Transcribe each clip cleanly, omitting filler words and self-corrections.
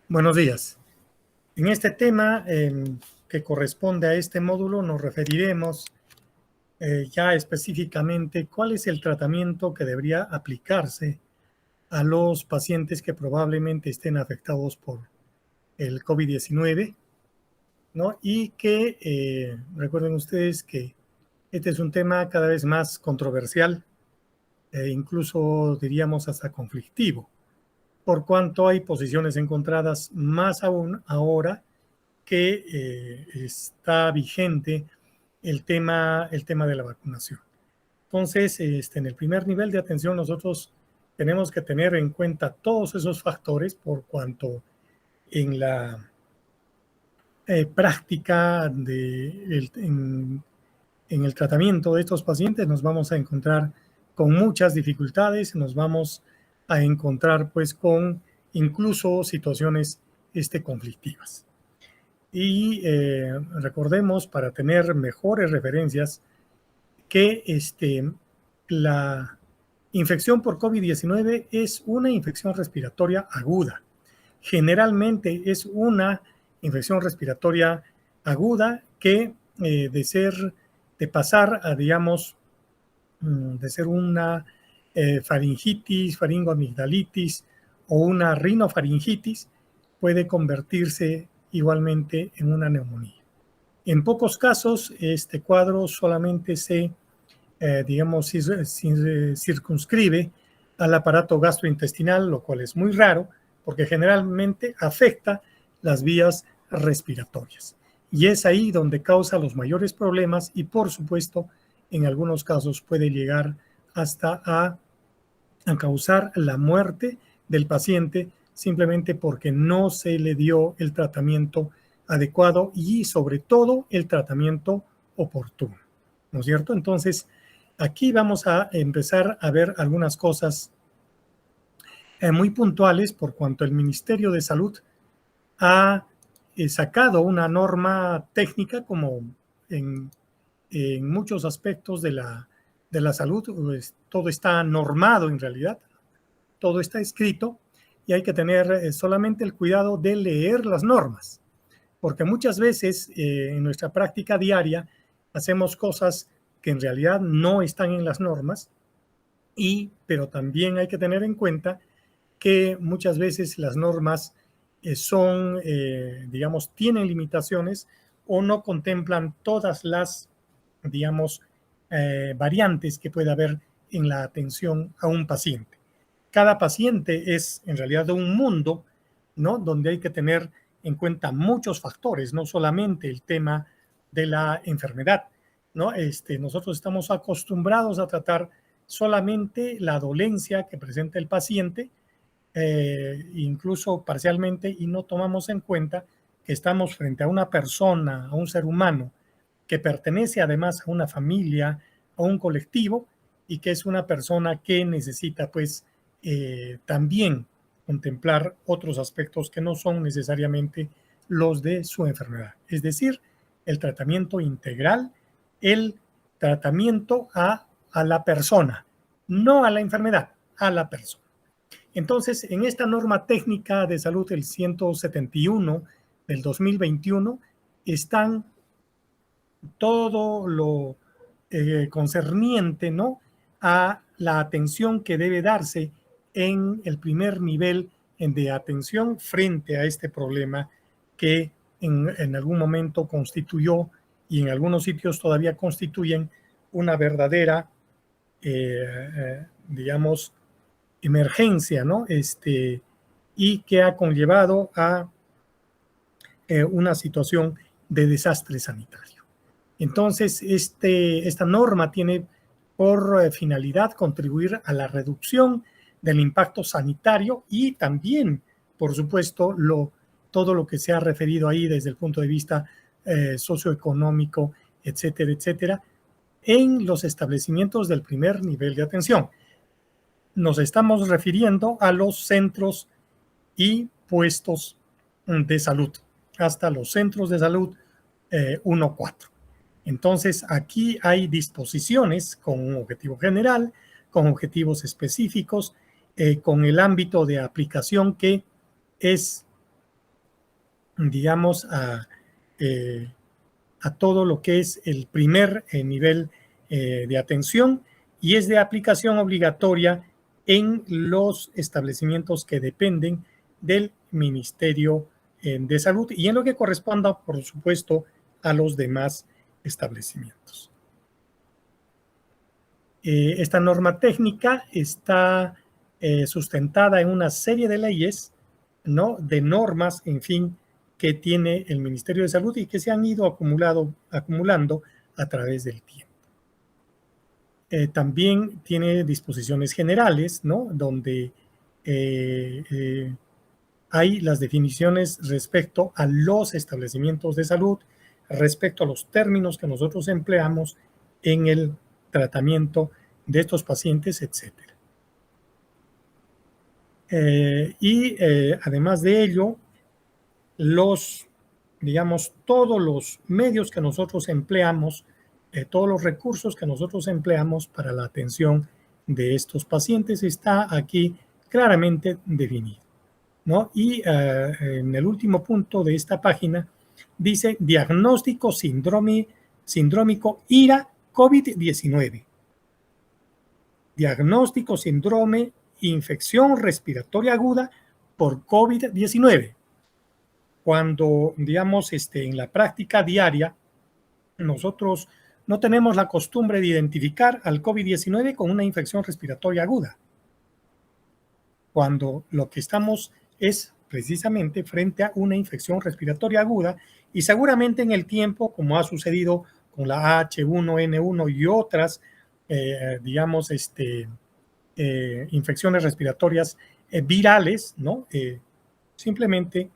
Buenos días. En este tema que corresponde a este módulo nos referiremos ya específicamente cuál es el tratamiento que debería aplicarse a los pacientes que probablemente estén afectados por el COVID-19, ¿no? Y que recuerden ustedes que este es un tema cada vez más controversial, incluso diríamos hasta conflictivo, por cuanto hay posiciones encontradas más aún ahora que está vigente el tema de la vacunación. Entonces, en el primer nivel de atención nosotros tenemos que tener en cuenta todos esos factores por cuanto en la práctica en el tratamiento de estos pacientes nos vamos a encontrar con muchas dificultades, nos vamos a encontrar pues con incluso situaciones conflictivas. Y recordemos, para tener mejores referencias, que la infección por COVID-19 es una infección respiratoria aguda. Generalmente es una infección respiratoria aguda que de pasar a, digamos, de ser una faringitis, faringoamigdalitis o una rinofaringitis, puede convertirse igualmente en una neumonía. En pocos casos, este cuadro solamente digamos, circunscribe al aparato gastrointestinal, lo cual es muy raro, porque generalmente afecta las vías respiratorias. Y es ahí donde causa los mayores problemas y, por supuesto, en algunos casos puede llegar hasta a causar la muerte del paciente simplemente porque no se le dio el tratamiento adecuado y sobre todo el tratamiento oportuno, ¿no es cierto? Entonces, aquí vamos a empezar a ver algunas cosas muy puntuales por cuanto el Ministerio de Salud ha sacado una norma técnica como en, en muchos aspectos de la salud, pues, todo está normado en realidad, todo está escrito y hay que tener solamente el cuidado de leer las normas, porque muchas veces en nuestra práctica diaria hacemos cosas que en realidad no están en las normas, pero también hay que tener en cuenta que muchas veces las normas digamos, tienen limitaciones o no contemplan todas las, digamos, variantes que puede haber en la atención a un paciente. Cada paciente es en realidad un mundo, ¿no? Donde hay que tener en cuenta muchos factores, no solamente el tema de la enfermedad, ¿no? Nosotros estamos acostumbrados a tratar solamente la dolencia que presenta el paciente, incluso parcialmente, y no tomamos en cuenta que estamos frente a una persona, a un ser humano, que pertenece además a una familia, a un colectivo, y que es una persona que necesita pues también contemplar otros aspectos que no son necesariamente los de su enfermedad. Es decir, el tratamiento integral, el tratamiento a la persona, no a la enfermedad, a la persona. Entonces, en esta norma técnica de salud, el 171 del 2021, están todo lo concerniente, ¿no?, a la atención que debe darse en el primer nivel de atención frente a este problema que en algún momento constituyó y en algunos sitios todavía constituyen una verdadera, digamos, emergencia, ¿no? Y que ha conllevado a una situación de desastre sanitario. Entonces, esta norma tiene por finalidad contribuir a la reducción del impacto sanitario y también, por supuesto, todo lo que se ha referido ahí desde el punto de vista socioeconómico, etcétera, etcétera, en los establecimientos del primer nivel de atención. Nos estamos refiriendo a los centros y puestos de salud, hasta los centros de salud 1-4. Entonces, aquí hay disposiciones con un objetivo general, con objetivos específicos, con el ámbito de aplicación que es digamos, a todo lo que es el primer nivel de atención y es de aplicación obligatoria en los establecimientos que dependen del Ministerio de Salud y en lo que corresponda, por supuesto, a los demás establecimientos. Esta norma técnica está sustentada en una serie de leyes, ¿no? De normas, en fin, que tiene el Ministerio de Salud y que se han ido acumulando a través del tiempo. También tiene disposiciones generales, ¿no? Donde hay las definiciones respecto a los establecimientos de salud, respecto a los términos que nosotros empleamos en el tratamiento de estos pacientes, etc. Además de ello, todos los medios que nosotros empleamos, todos los recursos que nosotros empleamos para la atención de estos pacientes está aquí claramente definido, ¿no? Y en el último punto de esta página dice diagnóstico sindrómico IRA COVID-19. Diagnóstico síndrome infección respiratoria aguda por COVID-19. Cuando, digamos, en la práctica diaria, nosotros no tenemos la costumbre de identificar al COVID-19 con una infección respiratoria aguda, cuando lo que estamos es precisamente frente a una infección respiratoria aguda y seguramente en el tiempo, como ha sucedido con la H1N1 y otras, infecciones respiratorias virales, ¿no? Simplemente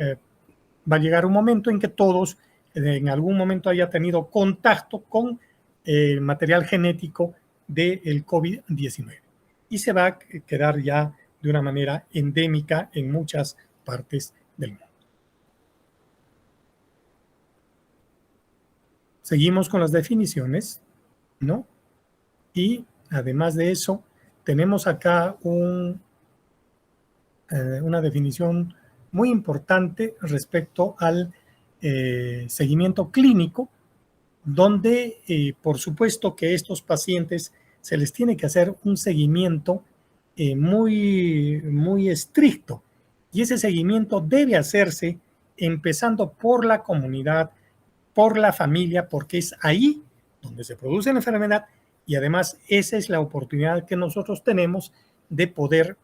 va a llegar un momento en que todos en algún momento haya tenido contacto con material genético del COVID-19 y se va a quedar ya de una manera endémica en muchas partes del mundo. Seguimos con las definiciones, ¿no? Y además de eso, tenemos acá una definición muy importante respecto al seguimiento clínico, donde por supuesto que estos pacientes se les tiene que hacer un seguimiento muy estricto y ese seguimiento debe hacerse empezando por la comunidad, por la familia, porque es ahí donde se produce la enfermedad y además esa es la oportunidad que nosotros tenemos de poder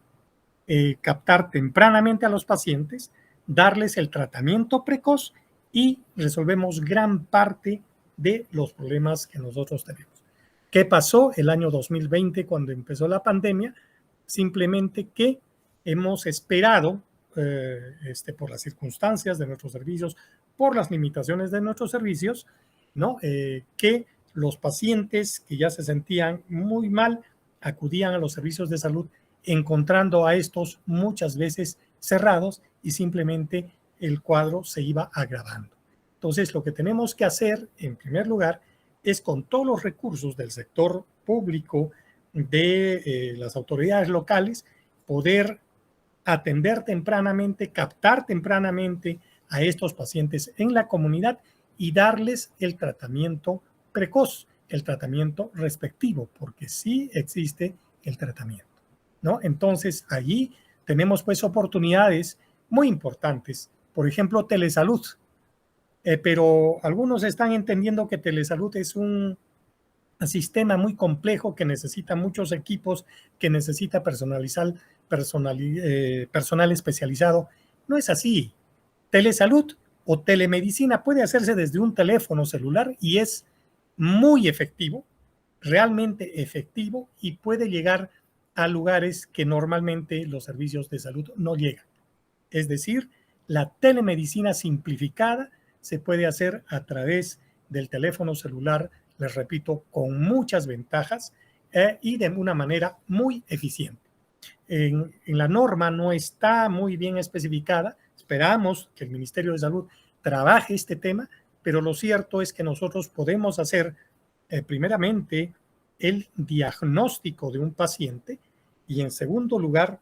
captar tempranamente a los pacientes, darles el tratamiento precoz y resolvemos gran parte de los problemas que nosotros tenemos. ¿Qué pasó el año 2020 cuando empezó la pandemia? Simplemente que hemos esperado por las circunstancias de nuestros servicios, por las limitaciones de nuestros servicios, ¿no? Que los pacientes que ya se sentían muy mal acudían a los servicios de salud encontrando a estos muchas veces cerrados y simplemente el cuadro se iba agravando. Entonces, lo que tenemos que hacer, en primer lugar, es con todos los recursos del sector público, de las autoridades locales, poder atender tempranamente, captar tempranamente a estos pacientes en la comunidad y darles el tratamiento precoz, el tratamiento respectivo, porque sí existe el tratamiento, ¿no? Entonces, allí tenemos pues oportunidades muy importantes. Por ejemplo, telesalud. Pero algunos están entendiendo que telesalud es un sistema muy complejo que necesita muchos equipos, que necesita personal especializado. No es así. Telesalud o telemedicina puede hacerse desde un teléfono celular y es muy efectivo, realmente efectivo y puede llegar a lugares que normalmente los servicios de salud no llegan. Es decir, la telemedicina simplificada se puede hacer a través del teléfono celular, les repito, con muchas ventajas y de una manera muy eficiente. En la norma no está muy bien especificada. Esperamos que el Ministerio de Salud trabaje este tema, pero lo cierto es que nosotros podemos hacer primeramente el diagnóstico de un paciente y en segundo lugar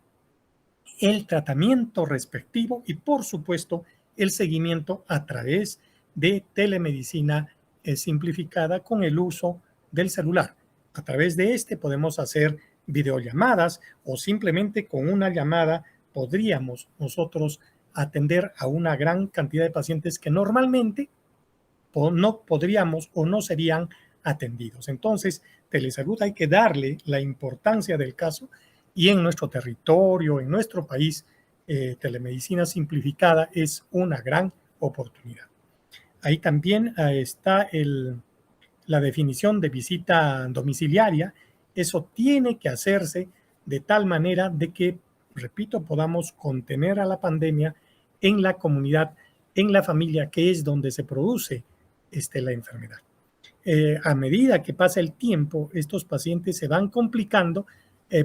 el tratamiento respectivo y por supuesto el seguimiento a través de telemedicina simplificada con el uso del celular. A través de este podemos hacer videollamadas o simplemente con una llamada podríamos nosotros atender a una gran cantidad de pacientes que normalmente no podríamos o no serían atendidos. Entonces, telesalud hay que darle la importancia del caso y en nuestro territorio, en nuestro país, telemedicina simplificada es una gran oportunidad. Ahí también está la definición de visita domiciliaria. Eso tiene que hacerse de tal manera de que, repito, podamos contener a la pandemia en la comunidad, en la familia, que es donde se produce la enfermedad. A medida que pasa el tiempo, estos pacientes se van complicando,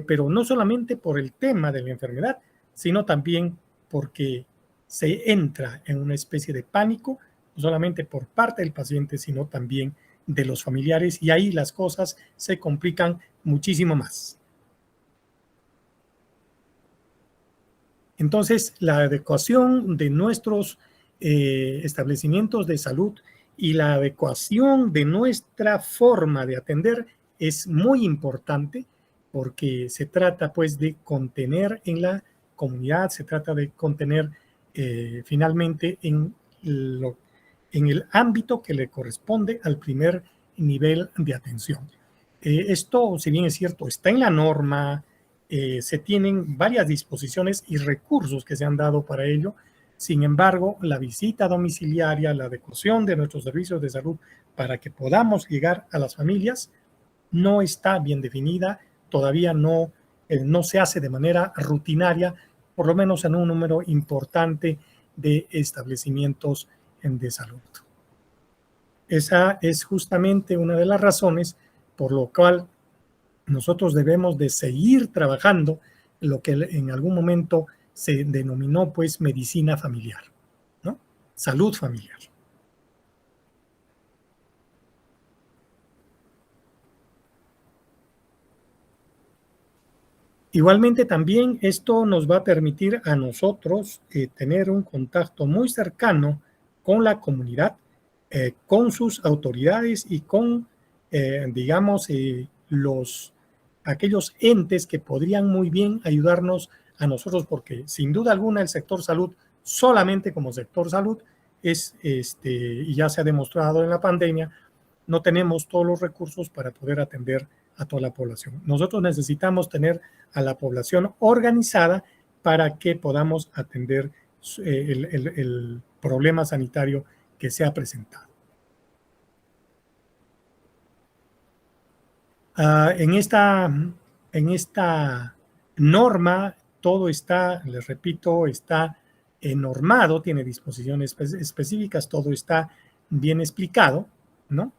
pero no solamente por el tema de la enfermedad, sino también porque se entra en una especie de pánico, no solamente por parte del paciente, sino también de los familiares, y ahí las cosas se complican muchísimo más. Entonces, la adecuación de nuestros establecimientos de salud y la adecuación de nuestra forma de atender es muy importante porque se trata pues de contener en la comunidad, se trata de contener finalmente en el ámbito que le corresponde al primer nivel de atención. Esto, si bien es cierto, está en la norma, se tienen varias disposiciones y recursos que se han dado para ello. Sin embargo, la visita domiciliaria, la adecuación de nuestros servicios de salud para que podamos llegar a las familias no está bien definida, todavía no se hace de manera rutinaria, por lo menos en un número importante de establecimientos de salud. Esa es justamente una de las razones por lo cual nosotros debemos de seguir trabajando en lo que en algún momento se denominó pues medicina familiar, ¿no? Salud familiar. Igualmente también esto nos va a permitir a nosotros tener un contacto muy cercano con la comunidad, con sus autoridades y con, digamos, aquellos entes que podrían muy bien ayudarnos a nosotros, porque sin duda alguna el sector salud, solamente como sector salud, y ya se ha demostrado en la pandemia, no tenemos todos los recursos para poder atender a toda la población. Nosotros necesitamos tener a la población organizada para que podamos atender el problema sanitario que se ha presentado. En esta norma, todo está, les repito, está normado, tiene disposiciones específicas, todo está bien explicado, ¿no?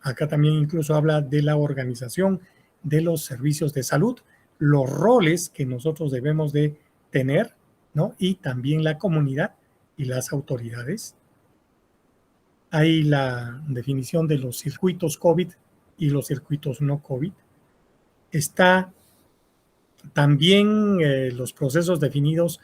Acá también incluso habla de la organización de los servicios de salud, los roles que nosotros debemos de tener, ¿no? Y también la comunidad y las autoridades. Hay la definición de los circuitos COVID y los circuitos no COVID. Está también los procesos definidos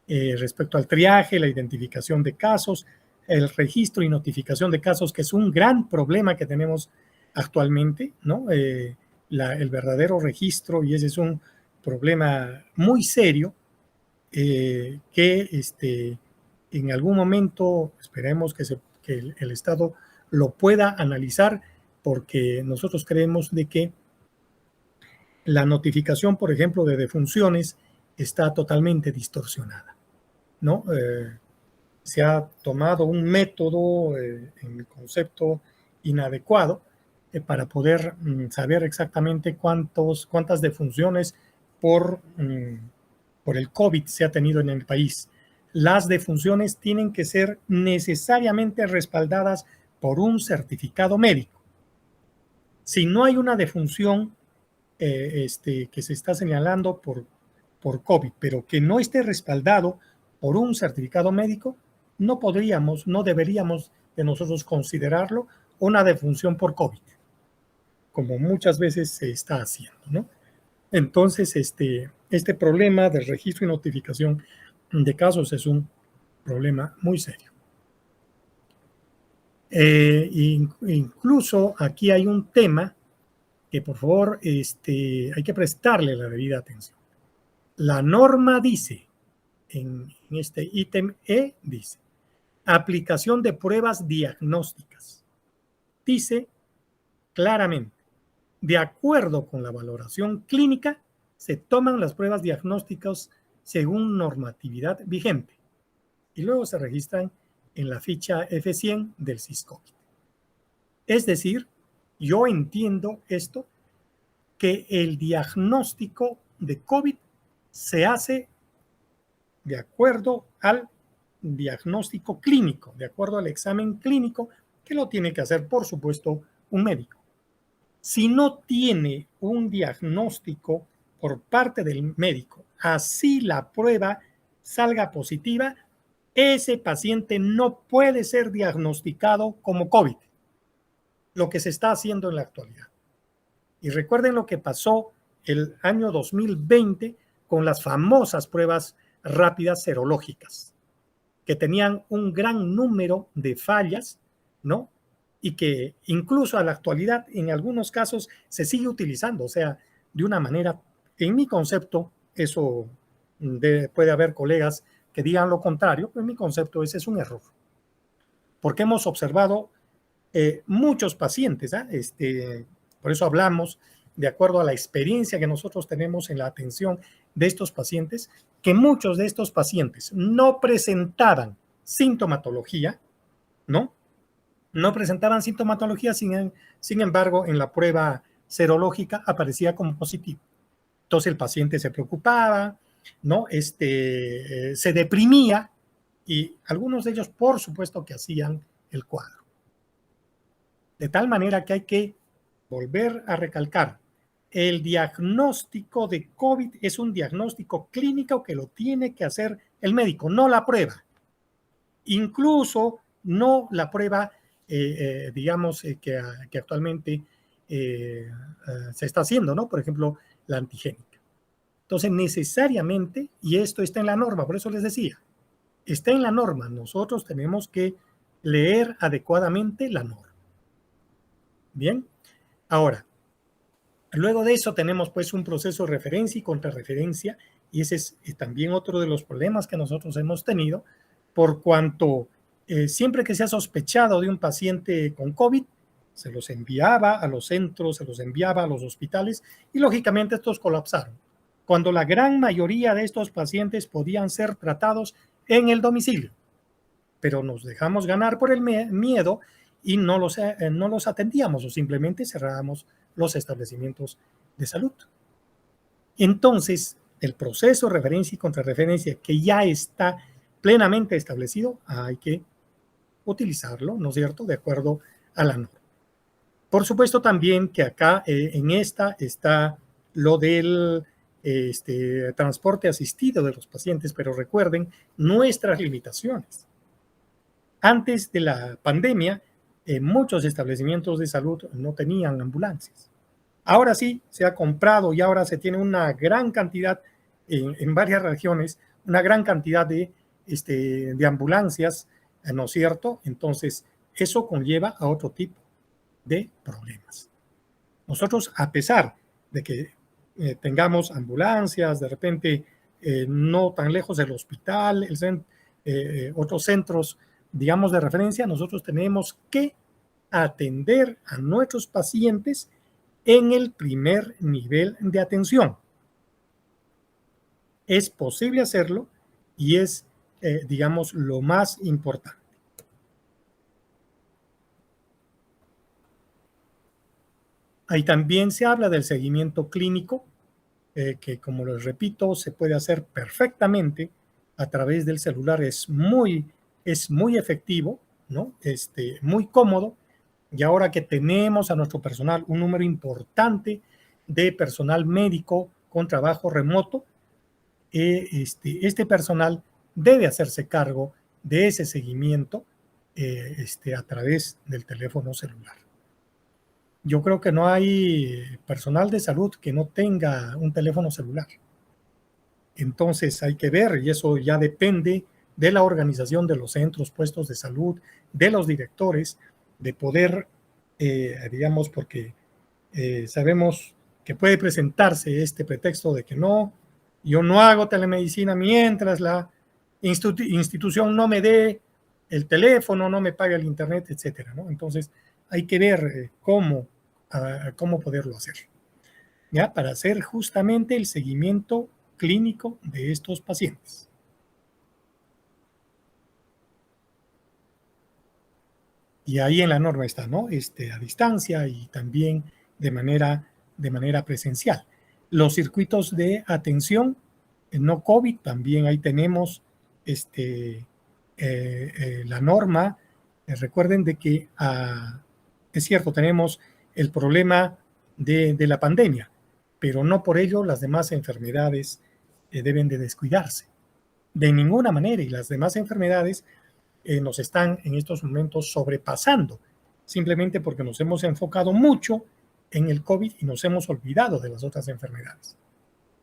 respecto al triaje, la identificación de casos, el registro y notificación de casos, que es un gran problema que tenemos actualmente, ¿no? El verdadero registro, y ese es un problema muy serio que en algún momento esperemos que el Estado lo pueda analizar, porque nosotros creemos de que la notificación, por ejemplo, de defunciones está totalmente distorsionada, ¿no? Se ha tomado un método en el concepto inadecuado para poder saber exactamente cuántas defunciones por el COVID se ha tenido en el país. Las defunciones tienen que ser necesariamente respaldadas por un certificado médico. Si no hay una defunción que se está señalando por COVID, pero que no esté respaldado por un certificado médico, no deberíamos de nosotros considerarlo una defunción por COVID, como muchas veces se está haciendo, ¿no? Entonces, este problema del registro y notificación de casos es un problema muy serio. Incluso aquí hay un tema que por favor hay que prestarle la debida atención. La norma dice, en este ítem E, dice, aplicación de pruebas diagnósticas. Dice claramente, de acuerdo con la valoración clínica, se toman las pruebas diagnósticas según normatividad vigente y luego se registran en la ficha F100 del SYSCOVID. Es decir, yo entiendo esto, que el diagnóstico de COVID se hace de acuerdo al diagnóstico clínico, de acuerdo al examen clínico que lo tiene que hacer, por supuesto, un médico. Si no tiene un diagnóstico por parte del médico, así la prueba salga positiva, ese paciente no puede ser diagnosticado como COVID, lo que se está haciendo en la actualidad. Y recuerden lo que pasó el año 2020 con las famosas pruebas rápidas serológicas, que tenían un gran número de fallas, ¿no? Y que incluso a la actualidad, en algunos casos, se sigue utilizando, o sea, de una manera, en mi concepto, eso puede haber colegas que digan lo contrario, pero en mi concepto ese es un error. Porque hemos observado muchos pacientes, por eso hablamos, de acuerdo a la experiencia que nosotros tenemos en la atención de estos pacientes, que muchos de estos pacientes no presentaban sintomatología, ¿no? No presentaban sintomatología, sin embargo, en la prueba serológica aparecía como positivo. Entonces el paciente se preocupaba, ¿no? Se deprimía y algunos de ellos, por supuesto, que hacían el cuadro. De tal manera que hay que volver a recalcar, el diagnóstico de COVID es un diagnóstico clínico que lo tiene que hacer el médico, no la prueba. Incluso no la prueba, digamos, que actualmente se está haciendo, ¿no? Por ejemplo, la antigénica. Entonces, necesariamente, y esto está en la norma, por eso les decía, está en la norma, nosotros tenemos que leer adecuadamente la norma. Bien, ahora, luego de eso tenemos pues un proceso de referencia y contrarreferencia, y ese es también otro de los problemas que nosotros hemos tenido, por cuanto siempre que se ha sospechado de un paciente con COVID, se los enviaba a los centros, se los enviaba a los hospitales, y lógicamente estos colapsaron, cuando la gran mayoría de estos pacientes podían ser tratados en el domicilio. Pero nos dejamos ganar por el miedo y no los atendíamos o simplemente cerrábamos los establecimientos de salud. Entonces, el proceso de referencia y contrarreferencia que ya está plenamente establecido, hay que utilizarlo, ¿no es cierto?, de acuerdo a la norma. Por supuesto también que acá en esta está lo del transporte asistido de los pacientes, pero recuerden nuestras limitaciones. Antes de la pandemia, muchos establecimientos de salud no tenían ambulancias. Ahora sí, se ha comprado y ahora se tiene una gran cantidad, en varias regiones, una gran cantidad de ambulancias, ¿no es cierto? Entonces, eso conlleva a otro tipo de problemas. Nosotros, a pesar de que tengamos ambulancias, de repente no tan lejos del hospital, otros centros, digamos, de referencia, nosotros tenemos que atender a nuestros pacientes en el primer nivel de atención. Es posible hacerlo y es, digamos, lo más importante. Ahí también se habla del seguimiento clínico, que como les repito, se puede hacer perfectamente a través del celular. Es muy efectivo, ¿no? Muy cómodo. Y ahora que tenemos a nuestro personal, un número importante de personal médico con trabajo remoto, este personal debe hacerse cargo de ese seguimiento a través del teléfono celular. Yo creo que no hay personal de salud que no tenga un teléfono celular, Entonces hay que ver, y eso ya depende de la organización de los centros, puestos de salud, de los directores, de poder, digamos, porque sabemos que puede presentarse este pretexto de que no, yo no hago telemedicina mientras la institución no me dé el teléfono, no me pague el internet, etcétera, ¿no? Entonces hay que ver cómo poderlo hacer, ¿ya? Para hacer justamente el seguimiento clínico de estos pacientes. Y ahí en la norma está, ¿no? A distancia y también de manera presencial. Los circuitos de atención no COVID, también ahí tenemos la norma. Recuerden de que es cierto, tenemos el problema de la pandemia, pero no por ello las demás enfermedades deben de descuidarse. De ninguna manera, y las demás enfermedades nos están en estos momentos sobrepasando, simplemente porque nos hemos enfocado mucho en el COVID y nos hemos olvidado de las otras enfermedades.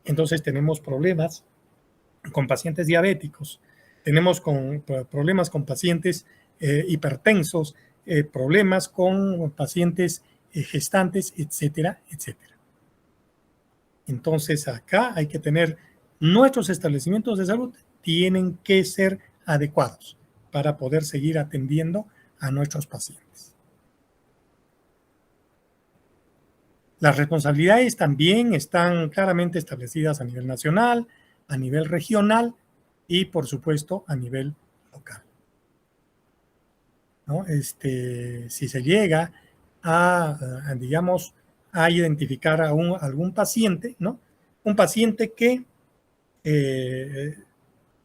Entonces tenemos problemas con pacientes diabéticos, tenemos problemas con pacientes hipertensos, problemas con pacientes gestantes, etcétera, etcétera. Entonces acá hay que tener, nuestros establecimientos de salud tienen que ser adecuados para poder seguir atendiendo a nuestros pacientes. Las responsabilidades también están claramente establecidas a nivel nacional, a nivel regional y, por supuesto, a nivel local, ¿no? Si se llega digamos, a identificar a algún paciente, ¿no? Un paciente que,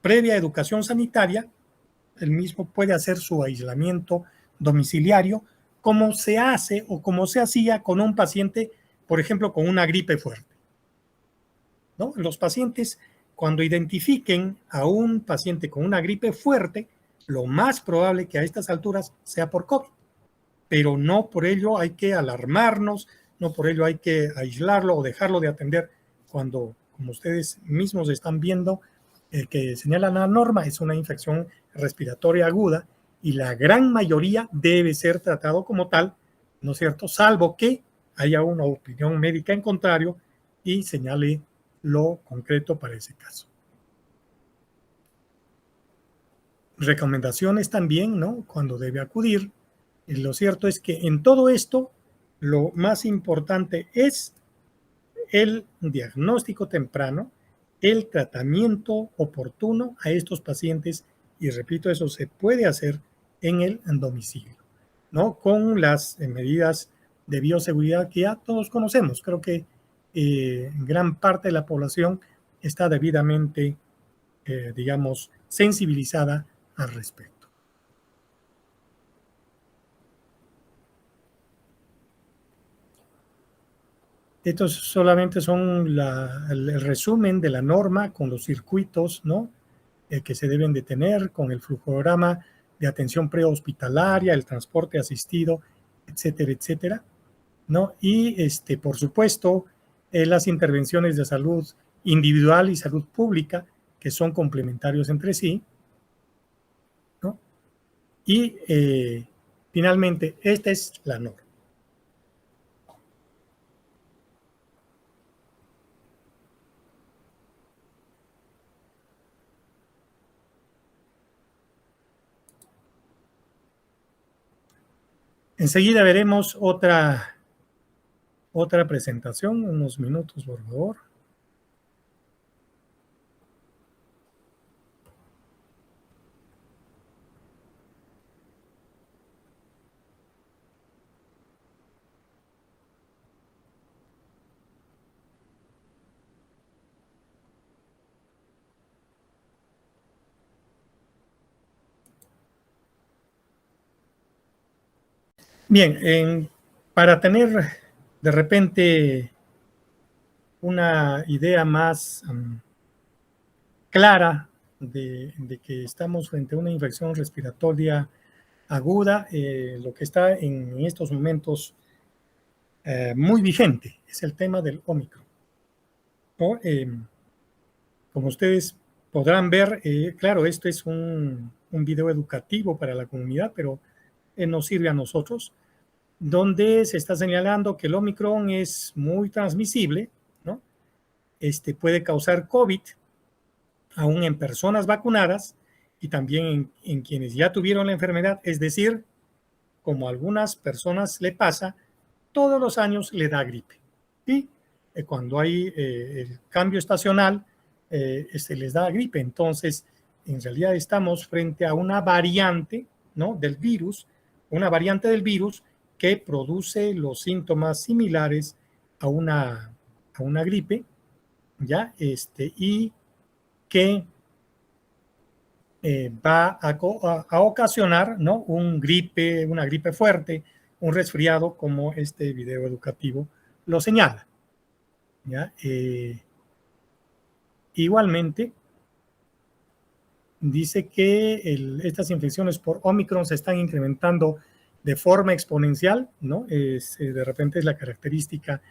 previa educación sanitaria, el mismo puede hacer su aislamiento domiciliario, como se hace o como se hacía con un paciente, por ejemplo, con una gripe fuerte, ¿no? Los pacientes, cuando identifiquen a un paciente con una gripe fuerte, lo más probable que a estas alturas sea por COVID, pero no por ello hay que alarmarnos, no por ello hay que aislarlo o dejarlo de atender cuando, como ustedes mismos están viendo, que señala la norma, es una infección respiratoria aguda y la gran mayoría debe ser tratado como tal, ¿no es cierto? Salvo que haya una opinión médica en contrario y señale lo concreto para ese caso. Recomendaciones también, ¿no? Cuando debe acudir. Lo cierto es que en todo esto, lo más importante es el diagnóstico temprano, el tratamiento oportuno a estos pacientes, y repito, eso se puede hacer en el domicilio, ¿no? Con las medidas de bioseguridad que ya todos conocemos. Creo que gran parte de la población está debidamente, digamos, sensibilizada al respecto. Estos solamente son el resumen de la norma con los circuitos, ¿no? Que se deben de tener, con el flujograma de atención prehospitalaria, el transporte asistido, etcétera, etcétera, ¿no? Y, por supuesto, las intervenciones de salud individual y salud pública, que son complementarios entre sí, ¿no? Y, finalmente, esta es la norma. Enseguida veremos otra presentación, unos minutos, por favor. Bien, para tener de repente una idea más clara de que estamos frente a una infección respiratoria aguda, lo que está en estos momentos muy vigente es el tema del Ómicron, ¿no? como ustedes podrán ver, claro, esto es un video educativo para la comunidad, pero nos sirve a nosotros, donde se está señalando que el Omicron es muy transmisible, ¿no? Puede causar COVID, aún en personas vacunadas y también en quienes ya tuvieron la enfermedad, es decir, como a algunas personas le pasa, todos los años le da gripe. Y cuando hay el cambio estacional, les da gripe. Entonces, en realidad estamos frente a una variante, ¿no?, del virus, una variante del virus que produce los síntomas similares a una gripe, ¿ya? Y que va a ocasionar, ¿no?, una gripe fuerte, un resfriado, como este video educativo lo señala, ¿ya? Igualmente, dice que estas infecciones por Omicron se están incrementando de forma exponencial, ¿no? De repente es la característica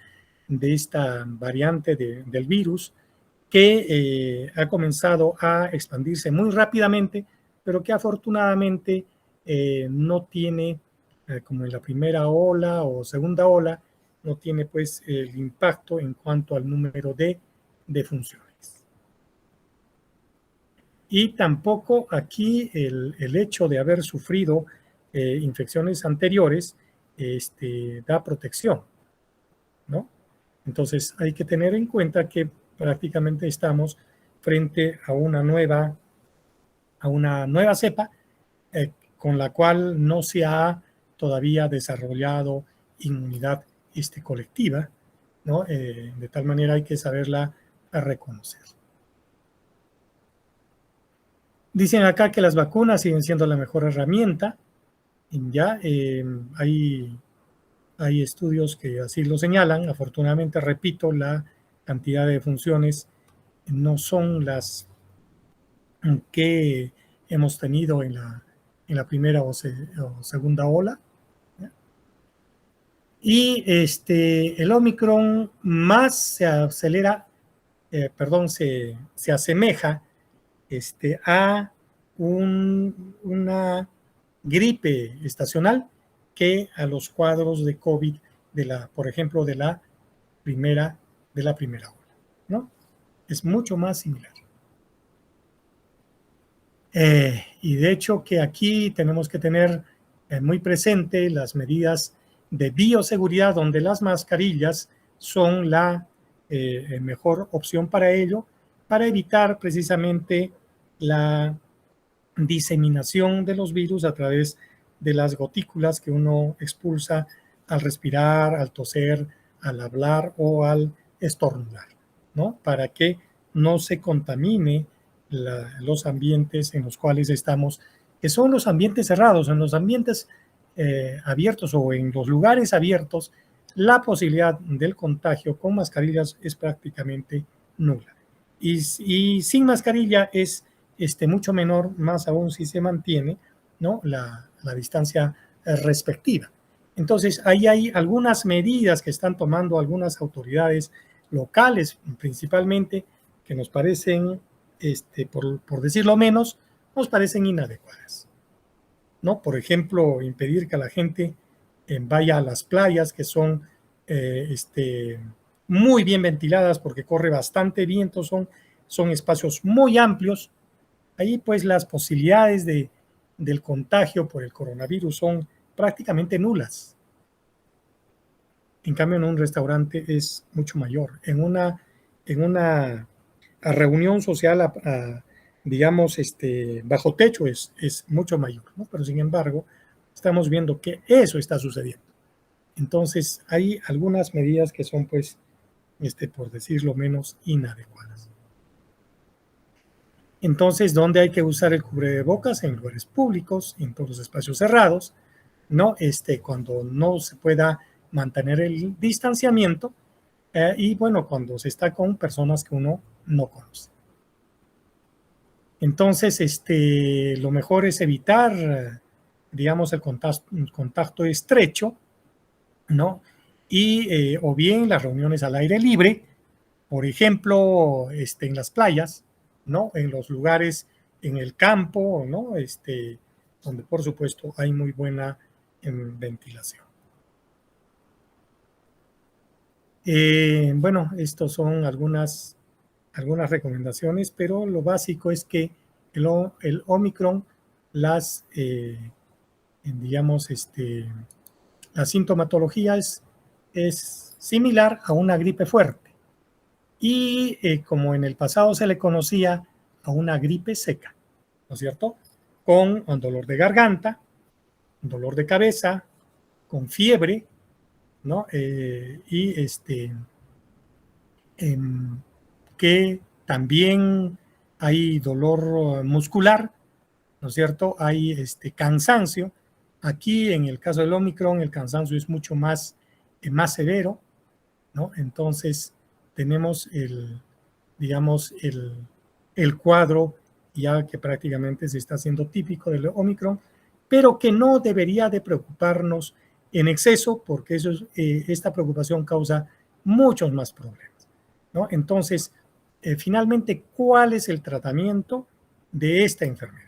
de esta variante del virus, que ha comenzado a expandirse muy rápidamente, pero que afortunadamente no tiene, como en la primera ola o segunda ola, no tiene pues el impacto en cuanto al número de defunciones. Y tampoco aquí el hecho de haber sufrido infecciones anteriores da protección, ¿no? Entonces hay que tener en cuenta que prácticamente estamos frente a una nueva cepa con la cual no se ha todavía desarrollado inmunidad colectiva, ¿no? De tal manera hay que saberla reconocer. Dicen acá que las vacunas siguen siendo la mejor herramienta. Ya hay estudios que así lo señalan. Afortunadamente, repito, la cantidad de funciones no son las que hemos tenido en la primera o segunda ola. Y el Omicron más se acelera, se asemeja a una gripe estacional que a los cuadros de COVID por ejemplo, de la primera ola, ¿no? Es mucho más similar. Y de hecho que aquí tenemos que tener muy presente las medidas de bioseguridad, donde las mascarillas son la mejor opción para ello, para evitar precisamente la diseminación de los virus a través de las gotículas que uno expulsa al respirar, al toser, al hablar o al estornudar, ¿no? Para que no se contamine los ambientes en los cuales estamos, que son los ambientes cerrados. En los ambientes abiertos o en los lugares abiertos, la posibilidad del contagio con mascarillas es prácticamente nula. Y sin mascarilla es mucho menor, más aún si se mantiene, ¿no?, la distancia respectiva. Entonces, ahí hay algunas medidas que están tomando algunas autoridades locales, principalmente, que nos parecen, por decirlo menos, nos parecen inadecuadas, ¿no? Por ejemplo, impedir que la gente vaya a las playas, que son muy bien ventiladas porque corre bastante viento, son espacios muy amplios. Ahí pues las posibilidades del contagio por el coronavirus son prácticamente nulas. En cambio, en un restaurante es mucho mayor. En una reunión social, digamos, bajo techo es mucho mayor, ¿no? Pero sin embargo, estamos viendo que eso está sucediendo. Entonces, hay algunas medidas que son, pues, por decirlo menos, inadecuadas. Entonces, ¿dónde hay que usar el cubrebocas? En lugares públicos, en todos los espacios cerrados, ¿no? Cuando no se pueda mantener el distanciamiento y, bueno, cuando se está con personas que uno no conoce. Entonces, lo mejor es evitar, digamos, el contacto estrecho, ¿no? O bien las reuniones al aire libre, por ejemplo, en las playas, ¿no? En los lugares, en el campo, ¿no? Donde por supuesto hay muy buena ventilación. Bueno, estos son algunas recomendaciones, pero lo básico es que el Omicron, digamos, la sintomatología es similar a una gripe fuerte y como en el pasado se le conocía a una gripe seca, ¿no es cierto? Con un dolor de garganta, un dolor de cabeza, con fiebre, ¿no? Y que también hay dolor muscular, ¿no es cierto? Hay cansancio. Aquí en el caso del Omicron el cansancio es mucho más severo, ¿no? Entonces tenemos digamos, el cuadro ya que prácticamente se está haciendo típico del Omicron, pero que no debería de preocuparnos en exceso porque esta preocupación causa muchos más problemas, ¿no? Entonces, finalmente, ¿cuál es el tratamiento de esta enfermedad?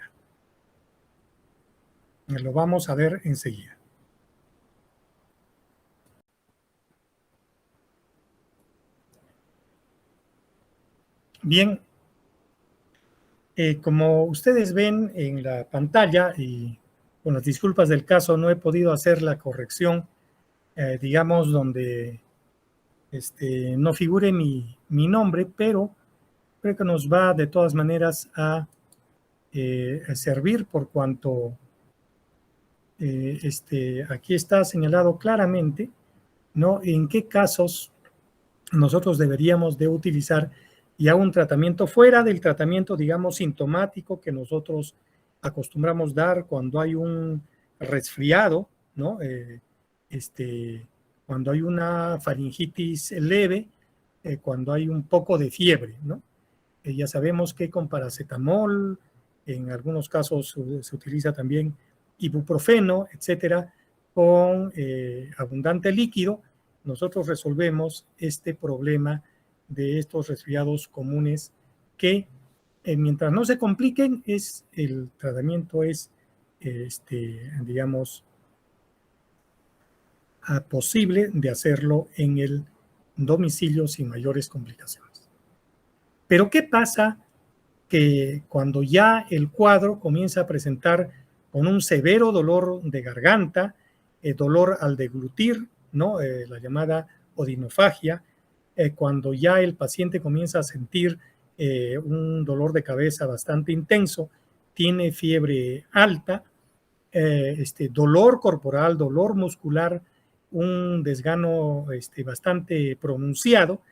Lo vamos a ver enseguida. Bien, como ustedes ven en la pantalla, y con las disculpas del caso no he podido hacer la corrección, digamos, donde no figure mi nombre, pero creo que nos va de todas maneras a servir por cuanto aquí está señalado claramente, ¿no? En qué casos nosotros deberíamos de utilizar ya un tratamiento fuera del tratamiento, digamos, sintomático que nosotros acostumbramos dar cuando hay un resfriado, ¿no? Cuando hay una faringitis leve, cuando hay un poco de fiebre, ¿no? Ya sabemos que con paracetamol, en algunos casos se utiliza también ibuprofeno, etcétera, con abundante líquido, nosotros resolvemos este problema de estos resfriados comunes que mientras no se compliquen, el tratamiento es, digamos, posible de hacerlo en el domicilio sin mayores complicaciones. Pero ¿qué pasa que cuando ya el cuadro comienza a presentar con un severo dolor de garganta, dolor al deglutir, ¿no? La llamada odinofagia, cuando ya el paciente comienza a sentir un dolor de cabeza bastante intenso, tiene fiebre alta, dolor corporal, dolor muscular, un desgano bastante pronunciado,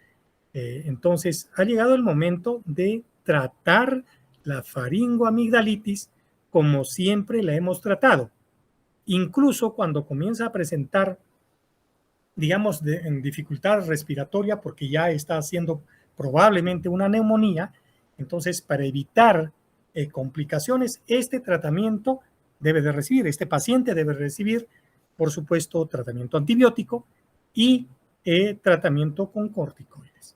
entonces, ha llegado el momento de tratar la faringoamigdalitis como siempre la hemos tratado. Incluso cuando comienza a presentar, digamos, en dificultad respiratoria porque ya está haciendo probablemente una neumonía, entonces para evitar complicaciones, este tratamiento este paciente debe recibir, por supuesto, tratamiento antibiótico y tratamiento con corticoides.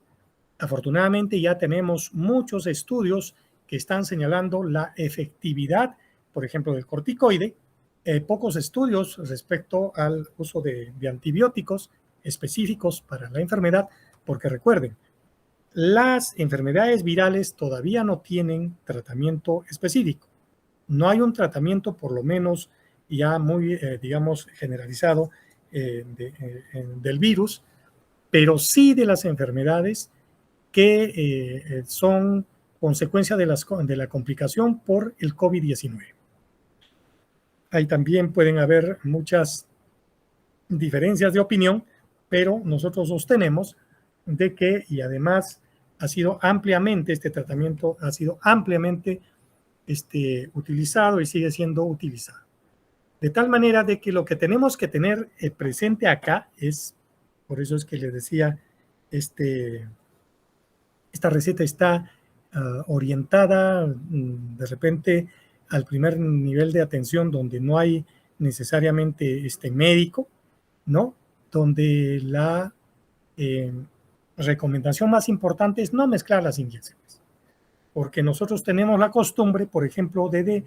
Afortunadamente ya tenemos muchos estudios que están señalando la efectividad, por ejemplo, del corticoide, pocos estudios respecto al uso de antibióticos específicos para la enfermedad, porque recuerden, las enfermedades virales todavía no tienen tratamiento específico. No hay un tratamiento, por lo menos ya muy, digamos, generalizado del virus, pero sí de las enfermedades que son consecuencia de la complicación por el COVID-19. Ahí también pueden haber muchas diferencias de opinión, pero nosotros sostenemos de que, y además este tratamiento ha sido ampliamente utilizado y sigue siendo utilizado. De tal manera de que lo que tenemos que tener presente acá es, por eso es que les decía, esta receta está orientada de repente al primer nivel de atención donde no hay necesariamente médico, ¿no? Donde la recomendación más importante es no mezclar las inyecciones. porque nosotros tenemos la costumbre, por ejemplo, de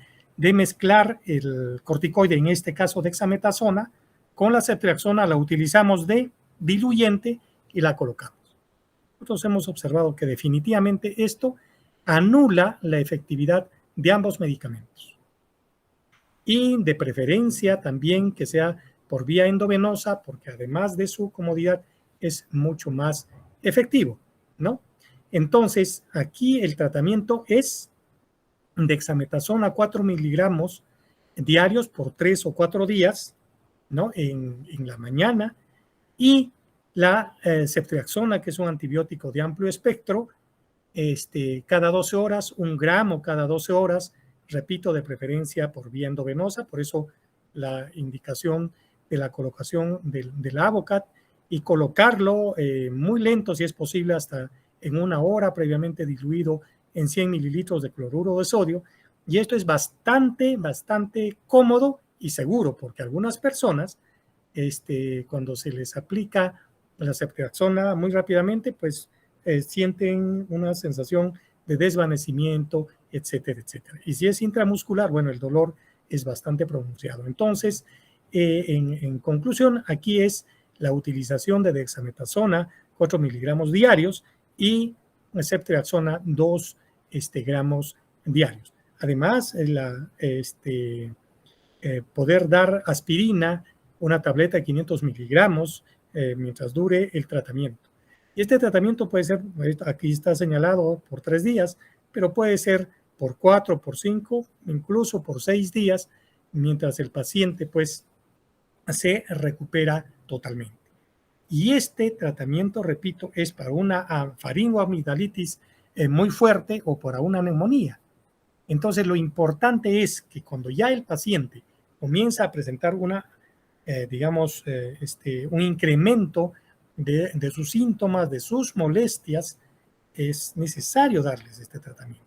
mezclar el corticoide, en este caso dexametasona, con la ceftriaxona, la utilizamos de diluyente y la colocamos. Nosotros hemos observado que definitivamente esto anula la efectividad de ambos medicamentos. Y de preferencia también que sea por vía endovenosa, porque además de su comodidad es mucho más efectivo, ¿no? Entonces, aquí el tratamiento es dexametasona 4 miligramos diarios por 3 o 4 días, ¿no? En la mañana, y la ceftriaxona, que es un antibiótico de amplio espectro, cada 12 horas, 1 gramo cada 12 horas, repito, de preferencia por vía endovenosa, por eso la indicación de la colocación del Avocat, y colocarlo muy lento, si es posible, hasta en 1 hora, previamente diluido en 100 mililitros de cloruro de sodio. Y esto es bastante cómodo y seguro, porque algunas personas, cuando se les aplica la ceftriaxona muy rápidamente, pues sienten una sensación de desvanecimiento, etcétera, etcétera. Y si es intramuscular, bueno, el dolor es bastante pronunciado. Entonces, en conclusión, aquí es la utilización de dexametasona, 4 miligramos diarios, y ceftriaxona, 2 gramos diarios. Además, poder dar aspirina, una tableta de 500 miligramos, mientras dure el tratamiento. Y este tratamiento puede ser, aquí está señalado, por 3 días, pero puede ser por 4, por 5, incluso por 6 días, mientras el paciente pues se recupera totalmente. Y este tratamiento, repito, es para una faringoamigdalitis muy fuerte o para una neumonía. Entonces, lo importante es que cuando ya el paciente comienza a presentar un incremento de sus síntomas, de sus molestias, es necesario darles este tratamiento.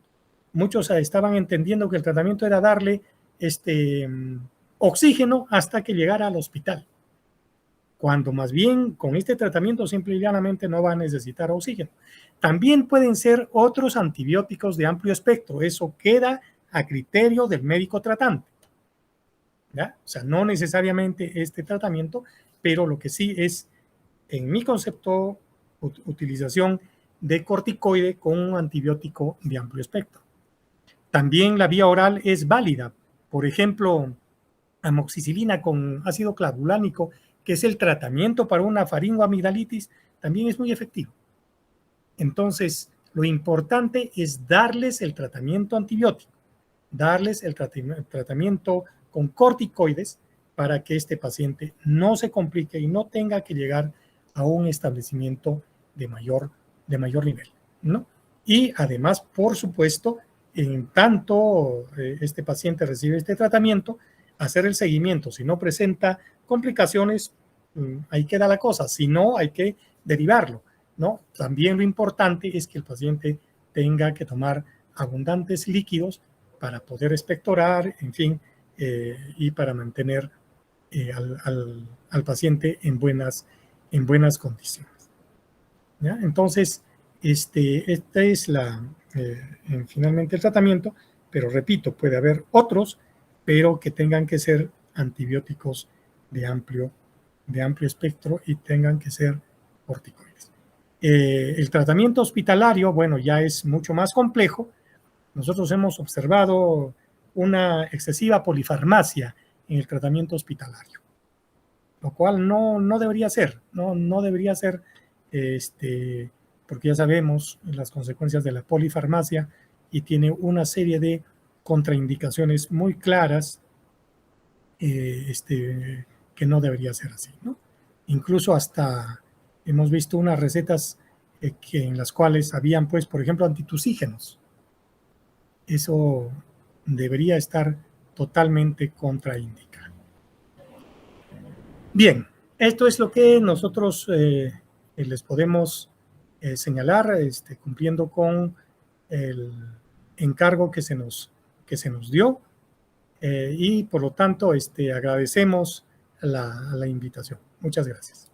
Muchos estaban entendiendo que el tratamiento era darle oxígeno hasta que llegara al hospital, cuando más bien con este tratamiento simple y llanamente no va a necesitar oxígeno. También pueden ser otros antibióticos de amplio espectro, eso queda a criterio del médico tratante, ¿ya? O sea, no necesariamente este tratamiento, pero lo que sí es, en mi concepto, utilización de corticoide con un antibiótico de amplio espectro. También la vía oral es válida. Por ejemplo, amoxicilina con ácido clavulánico, que es el tratamiento para una faringoamigdalitis, también es muy efectivo. Entonces, lo importante es darles el tratamiento antibiótico, darles el tratamiento con corticoides para que este paciente no se complique y no tenga que llegar a un establecimiento de mayor nivel, ¿no? Y además, por supuesto, en tanto este paciente recibe este tratamiento, hacer el seguimiento. Si no presenta complicaciones, ahí queda la cosa. Si no, hay que derivarlo, ¿no? También lo importante es que el paciente tenga que tomar abundantes líquidos para poder expectorar, en fin, y para mantener al paciente en buenas condiciones, ¿ya? Entonces, esta es finalmente el tratamiento, pero repito, puede haber otros, pero que tengan que ser antibióticos de amplio espectro y tengan que ser corticoides. El tratamiento hospitalario, bueno, ya es mucho más complejo. Nosotros hemos observado una excesiva polifarmacia en el tratamiento hospitalario, lo cual no debería ser, no debería ser, porque ya sabemos las consecuencias de la polifarmacia y tiene una serie de contraindicaciones muy claras, que no debería ser así, ¿no? Incluso hasta hemos visto unas recetas en las cuales habían, pues, por ejemplo, antitusígenos. Eso debería estar totalmente contraindicado. Bien, esto es lo que nosotros les podemos señalar, cumpliendo con el encargo que se nos dio, y por lo tanto agradecemos la invitación. Muchas gracias.